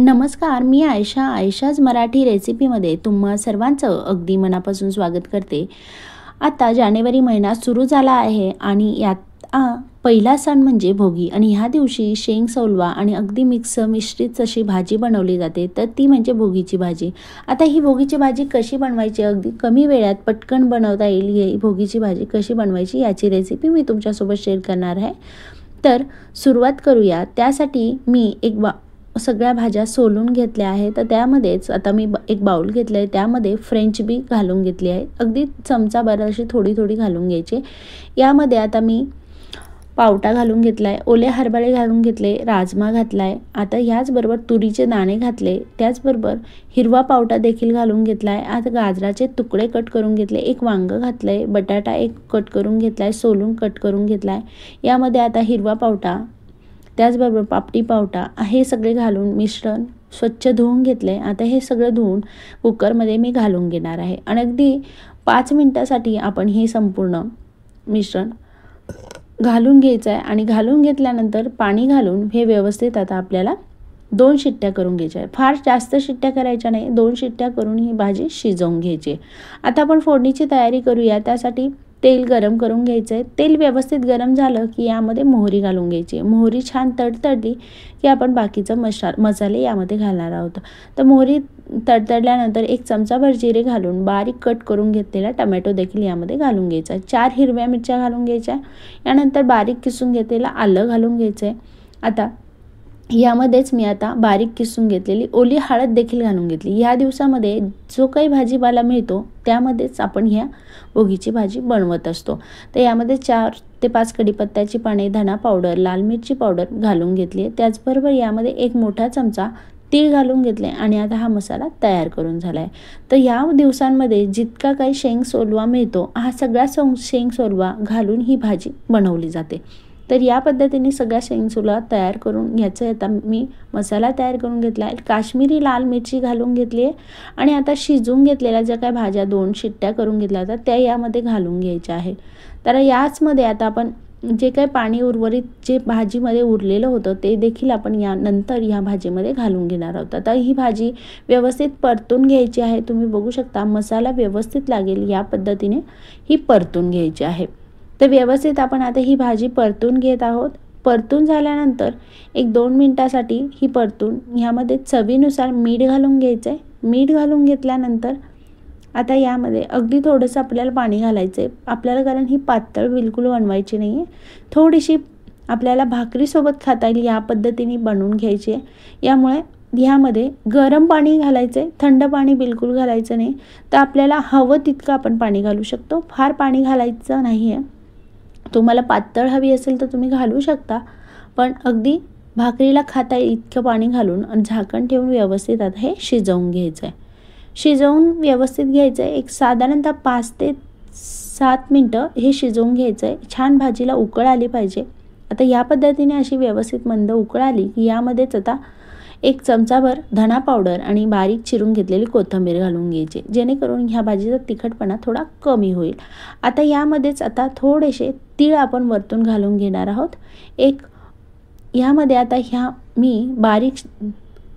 नमस्कार, मी आयशाज मराठी रेसिपीमध्ये तुम्हा सर्वांचं अगदी मनापासून स्वागत करते. आता जानेवारी महिना सुरू झाला आहे आणि यात पहिला सण म्हणजे भोगी आणि ह्या दिवशी शेंग सोलवा आणि अगदी मिश्रित अशी भाजी बनवली जाते, तर ती म्हणजे भोगीची भाजी. आता ही भोगीची भाजी कशी बनवायची, अगदी कमी वेळात पटकन बनवता येईल ही भोगीची भाजी कशी बनवायची याची रेसिपी मी तुमच्यासोबत शेअर करणार आहे. तर सुरुवात करूया. त्यासाठी मी सगळ्या भाज्या सोलून घेतल्या आहेत. तर त्यामध्येच आता मी एक बाउल घेतलं आहे, त्यामध्ये फ्रेंच बी घालून घेतली आहे. अगदी चमचाभर अशी थोडी थोडी घालून घ्यायची. यामध्ये आता मी पावटा घालून घेतला आहे, ओले हरभरे घालून घेतले, राजमा घातला आहे. आता ह्याचबरोबर तुरीचे दाणे घातले, त्याचबरोबर हिरवा पावटा देखील घालून घेतला आहे. आता गाजराचे तुकडे कट करून घेतले, एक वांगं घातलं आहे, बटाटा एक कट करून घेतला आहे, सोलून कट करून घेतला आहे. यामध्ये आता हिरवा पावटा, त्याचबरोबर पापडी पावटा हे सगळे घालून मिश्रण स्वच्छ धुवून घेतले. आता हे सगळं धुवून कुकरमध्ये मी घालून घेणार आहे आणि अगदी 5 मिनिटासाठी आपण हे संपूर्ण मिश्रण घालून घ्यायचं आहे. आणि घालून घेतल्यानंतर पाणी घालून हे व्यवस्थित आता आपल्याला 2 शिट्ट्या करून घ्यायच्या आहे. फार जास्त शिट्ट्या करायच्या नाही, 2 शिट्ट्या करून ही भाजी शिजवून घ्यायची. आता आपण फोडणीची तयारी करूया. त्यासाठी तेल गरम करून घ्यायचं आहे. तेल व्यवस्थित गरम झालं की यामध्ये मोहरी घालून घ्यायची. मोहरी छान तडतडली की आपण बाकीचं मसाले यामध्ये घालणार आहोत. तर मोहरी तडतडल्यानंतर एक चमचाभर जिरे घालून बारीक कट करून घेतलेला टमॅटो देखील यामध्ये घालून घ्यायचा. 4 हिरव्या मिरच्या घालून घ्यायच्या. यानंतर बारीक किसून घेतलेलं आलं घालून घ्यायचं आहे. आता यामध्येच मी आता बारीक किसून घेतलेली ओली हळद देखील घालून घेतली. या दिवसामध्ये जो काही भाजीपाला मिळतो त्यामध्येच आपण ह्या भोगीची भाजी बनवत असतो. तर यामध्ये 4 ते 5 कढीपत्त्याची पाने, धना पावडर, लाल मिरची पावडर घालून घेतली. त्याचबरोबर यामध्ये 1 मोठा चमचा तीळ घालून घेतले आणि आता हा मसाला तयार करून झाला आहे. तर या दिवसांमध्ये जितका काही शेंग सोलवा मिळतो हा सगळा शेंग सोलवा घालून ही भाजी बनवली जाते. तर या पद्धतीने सगळ्या शेंग सोलवा तयार करून घ्यायचं. आता मी मसाला तयार करून घेतला आहे, काश्मीरी लाल मिरची घालून घेतली आहे आणि आता शिजवून घेतलेल्या ज्या काही भाज्या 2 शिट्ट्या करून घेतल्या होत्या त्या यामध्ये घालून घ्यायच्या आहे. तर याचमध्ये आता आपण जे काही पाणी उर्वरित जे भाजीमध्ये उरलेलं होतं ते देखील आपण यानंतर ह्या भाजीमध्ये घालून घेणार आहोत. आता ही भाजी व्यवस्थित परतून घ्यायची आहे. तुम्ही बघू शकता मसाला व्यवस्थित लागेल या पद्धतीने ही परतून घ्यायची आहे. तर व्यवस्थित आपण आता ही भाजी परतून घेत आहोत. परतून झाल्यानंतर 1-2 मिनिटासाठी ही परतून ह्यामध्ये चवीनुसार मीठ घालून घ्यायचं आहे. मीठ घालून घेतल्यानंतर आता यामध्ये अगदी थोडंसं आपल्याला पाणी घालायचं आहे आपल्याला, कारण ही पातळ बिलकुल बनवायची नाही आहे. थोडीशी आपल्याला भाकरीसोबत खाता येईल या पद्धतीने बनवून घ्यायची आहे. यामुळे ह्यामध्ये गरम पाणी घालायचं आहे, थंड पाणी बिलकुल घालायचं नाही. तर आपल्याला हवं तितकं आपण पाणी घालू शकतो, फार पाणी घालायचं नाही आहे. तुम्हाला पातळ हवी असेल तर तुम्ही घालू शकता, पण अगदी भाकरीला खाता येईल इतकं पाणी घालून आणि झाकण ठेवून व्यवस्थित आता हे शिजवून घ्यायचं आहे. शिजवून व्यवस्थित घ्यायचं आहे. एक साधारणतः 5 ते 7 मिनटं हे शिजवून घ्यायचं आहे. छान भाजीला उकळ आली पाहिजे. आता या पद्धतीने अशी व्यवस्थित मंद उकळ आली की यामध्येच आता 1 चमचाभर धना पावडर आणि बारीक चिरून घेतलेली कोथिंबीर घालून घ्यायची, जेणेकरून ह्या भाजीचा तिखटपणा थोडा कमी होईल. आता यामध्येच आता थोडेसे तीळ आपण वरतून घालून घेणार आहोत. ह्यामध्ये आता मी बारीक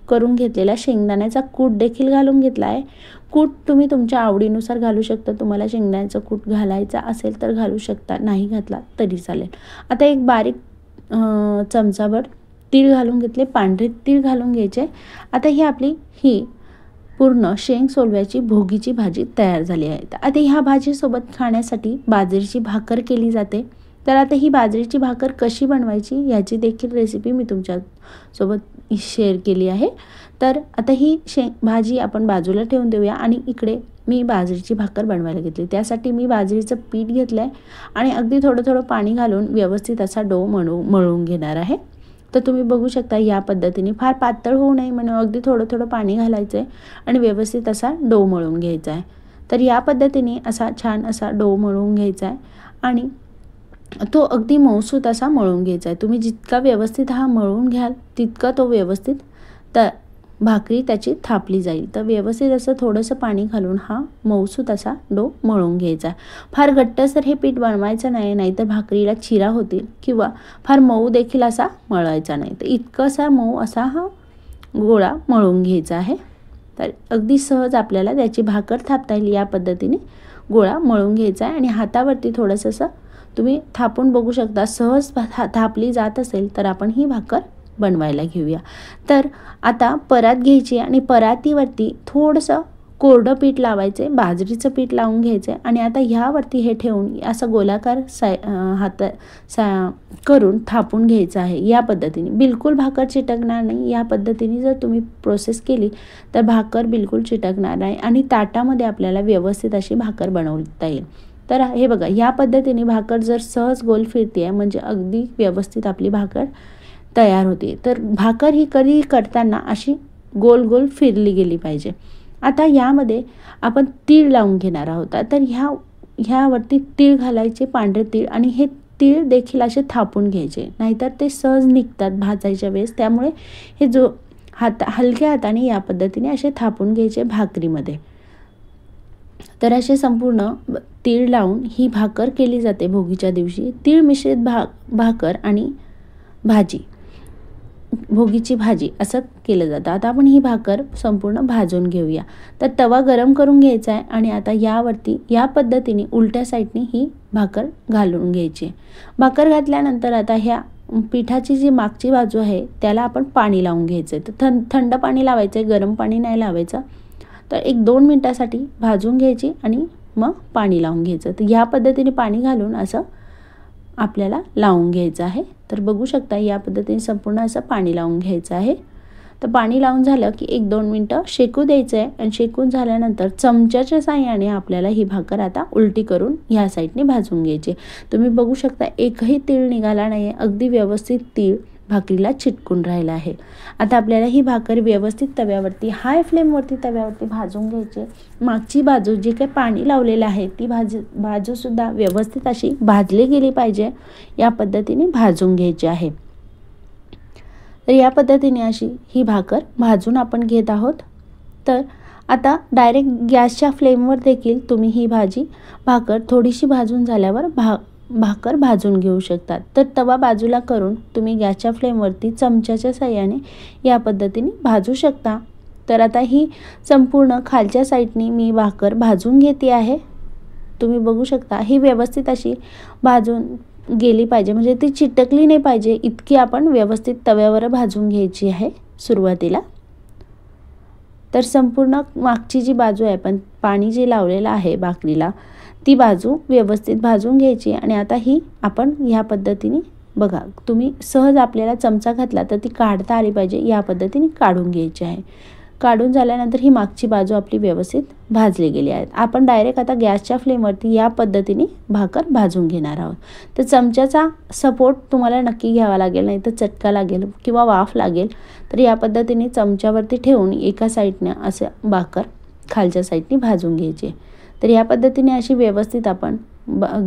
करून घेतलेला शेंगदाण्याचा कूट देखील घालून घेतला आहे. कूट तुम्ही तुमच्या आवडीनुसार घालू शकता. तुम्हाला शेंगदाण्याचा कूट घालायचा असेल तर घालू शकता, नाही घातला तरी चालेल. आता एक बारीक चमचाभर तीळ घालून घेतले, पांढरे तीळ घालून घ्यायचे. आता ही पूर्ण शेंग सोलव्याची भोगीची भाजी तयार झाली आहे. आता ह्या भाजीसोबत खाण्यासाठी बाजरीची भाकर केली जाते. तर आता ही बाजरीची भाकर कशी बनवायची याची देखील रेसिपी मी तुमच्यासोबत शेअर केली आहे. तर आता ही भाजी आपण बाजूला ठेवून देऊया आणि इकडे मी बाजरीची भाकर बनवायला घेतली. त्यासाठी मी बाजरीचं पीठ घेतलं आहे आणि अगदी थोडं थोडं पाणी घालून व्यवस्थित असा डो मळून घेणार आहे. तर तुम्ही बघू शकता या पद्धतीने फार पातळ होऊ नये म्हणून अगदी थोडं थोडं पाणी घालायचं आहे आणि व्यवस्थित असा डो मळून घ्यायचा आहे. तर या पद्धतीने असा छान असा डो मळून घ्यायचा आहे आणि तो अगदी मऊसूत असा मळून घ्यायचा आहे. तुम्ही जितका व्यवस्थित हा मळून घ्याल तितका तो व्यवस्थित भाकरी त्याची थापली जाईल. तर व्यवस्थित असं थोडंसं पाणी घालून हा मऊसूत असा डो मळून घ्यायचा आहे. फार घट्टसर हे पीठ बनवायचं नाही, नाहीतर भाकरीला चिरा होतील, किंवा फार मऊ देखील असा मळायचा नाही. तर इतकं असा मऊ असा हा गोळा मळून घ्यायचा आहे। तर अगदी सहज आपल्याला त्याची भाकर थापता येईल या पद्धतीने गोळा मळून घ्यायचा आहे। आणि हातावरती थोडंसं असं तुम्ही थापून बघू शकता, सहज थापली जात असेल तर आपण ही भाकर बनवायला घेऊया। तर आता परात घ्यायची आणि परातीवरती थोडंसं कोरडं पीठ लावायचे, बाजरीचं पीठ लावून घ्यायचे आणि आता ह्यावरती हे ठेवून असं गोलाकार करून थापून घ्यायचं आहे। या पद्धतीने बिलकुल भाकर चिटकणार नाही। या पद्धतीने जर तुम्ही प्रोसेस केली तर भाकर बिलकुल चिटकणार नाही आणि ताटामध्ये आपल्याला व्यवस्थित अशी भाकर बनवता येईल। तर हे बघा, या पद्धतीने भाकर जर सहज गोल फिरते म्हणजे अगदी व्यवस्थित आपली भाकर तयार होते। तर भाकर ही कधी करताना अशी गोल गोल फिरली गेली पाहिजे। आता यामध्ये आपण तीळ लावून घेणार आहोत। तर ह्यावरती तीळ घालायचे, पांढरे तीळ, आणि हे तीळ देखील असे थापून घ्यायचे, नाहीतर ते सहज निघतात भाजायच्या वेळेस। त्यामुळे हे हलक्या हाताने या पद्धतीने असे थापून घ्यायचे भाकरीमध्ये। तर असे संपूर्ण तीळ लावून ही भाकर केली जाते भोगीच्या दिवशी। तीळ मिश्रित भाकर आणि भाजी, भोगीची भाजी असं केलं जातं। आता आपण ही भाकर संपूर्ण भाजून घेऊया। तर तवा गरम करून घ्यायचा आहे आणि आता यावरती या पद्धतीने उलट्या साईडने ही भाकर घालून घ्यायची। भाकर घातल्यानंतर आता ह्या पिठाची जी मागची बाजू आहे त्याला आपण पाणी लावून घ्यायचं आहे। तर थंड पाणी लावायचं आहे, गरम पाणी नाही लावायचं। तर 1-2 मिनिटासाठी भाजून घ्यायची आणि मग पाणी लावून घ्यायचं। तर या पद्धतीने पाणी घालून असं आपल्याला लावून घ्यायचं आहे। तर बघू शकता या पद्धतीने संपूर्ण असं पाणी लावून घ्यायचं आहे। तर पाणी लावून झालं की 1-2 मिनिटं शेकू द्यायचं आहे आणि शेकून झाल्यानंतर चमच्याच्या साहाय्याने आपल्याला ही भाकर आता उलटी करून ह्या साईडने भाजून घ्यायची। तुम्ही बघू शकता एकही तीळ निघाला नाही आहे, अगदी व्यवस्थित तीळ भाकरीला चिटकून राहिला आहे। आता आपल्याला ही भाकर व्यवस्थित तव्यावरती हाय फ्लेमवरती तव्यावरती भाजून घ्यायची। मागची बाजू जी काही पाणी लावलेलं आहे ती बाजूसुद्धा व्यवस्थित अशी भाजली गेली पाहिजे, या पद्धतीने भाजून घ्यायची आहे। तर या पद्धतीने अशी ही भाकर भाजून आपण घेत आहोत। तर आता डायरेक्ट गॅसच्या फ्लेमवर देखील तुम्ही ही भाकर थोडीशी भाजून झाल्यावर भाकर भाजून घेऊ शकतात। तर तवा बाजूला करून तुम्ही गॅसच्या फ्लेमवरती चमच्याच्या साहाय्याने या पद्धतीने भाजू शकता। तर आता ही संपूर्ण खालच्या साईडने मी भाकर भाजून घेते आहे। तुम्ही बघू शकता ही व्यवस्थित अशी भाजून गेली पाहिजे, म्हणजे ती चिटकली नाही पाहिजे इतकी आपण व्यवस्थित तव्यावर भाजून घ्यायची आहे सुरुवातीला। तर संपूर्ण मागची जी बाजू आहे पण पाणी जे लावलेलं आहे भाकरीला ती बाजू व्यवस्थित भाजून घ्यायची आणि आता ही आपण ह्या पद्धतीने बघा, तुम्ही सहज आपल्याला चमचा घातला तर ती काढता आली पाहिजे, या पद्धतीने काढून घ्यायची आहे। काढून झाल्यानंतर ही मागची बाजू आपली व्यवस्थित भाजली गेली आहे। आपण डायरेक्ट आता गॅसच्या फ्लेमवरती या पद्धतीने भाकर भाजून घेणार आहोत। तर चमच्याचा सपोर्ट तुम्हाला नक्की घ्यावा लागेल, नाही तर चटका लागेल किंवा वाफ लागेल। तर या पद्धतीने चमच्यावरती ठेवून एका साईडने असं भाकर खालच्या साईडने भाजून घ्यायची। तर या पद्धतीने अशी व्यवस्थित आपण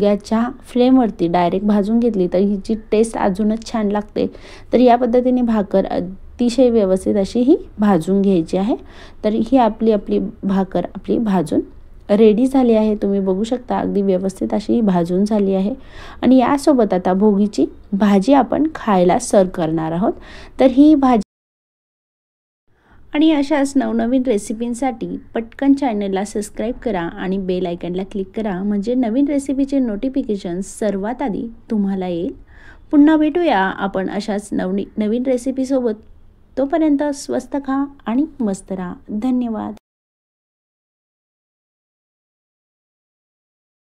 गॅसच्या फ्लेमवरती डायरेक्ट भाजून घेतली तर हिची टेस्ट अजूनच छान लागते। तर या पद्धतीने भाकर अतिशय व्यवस्थित अशी ही भाजून घ्यायची आहे। तर ही आपली भाकर भाजून रेडी झाली आहे। तुम्ही बघू शकता अगदी व्यवस्थित अशी ही भाजून झाली आहे आणि यासोबत आता भोगीची भाजी आपण खायला सर्व करणार आहोत। तर ही भाजी आणि अशाच नवनवीन रेसिपींसाठी पटकन चॅनलला सबस्क्राईब करा आणि बेल आयकॉनला क्लिक करा, म्हणजे नवीन रेसिपीचे नोटिफिकेशन सर्वात आधी तुम्हाला येईल। पुन्हा भेटूया आपण अशाच नवीन रेसिपीसोबत। तोपर्यंत स्वस्त खा आणि मस्त राहा। धन्यवाद।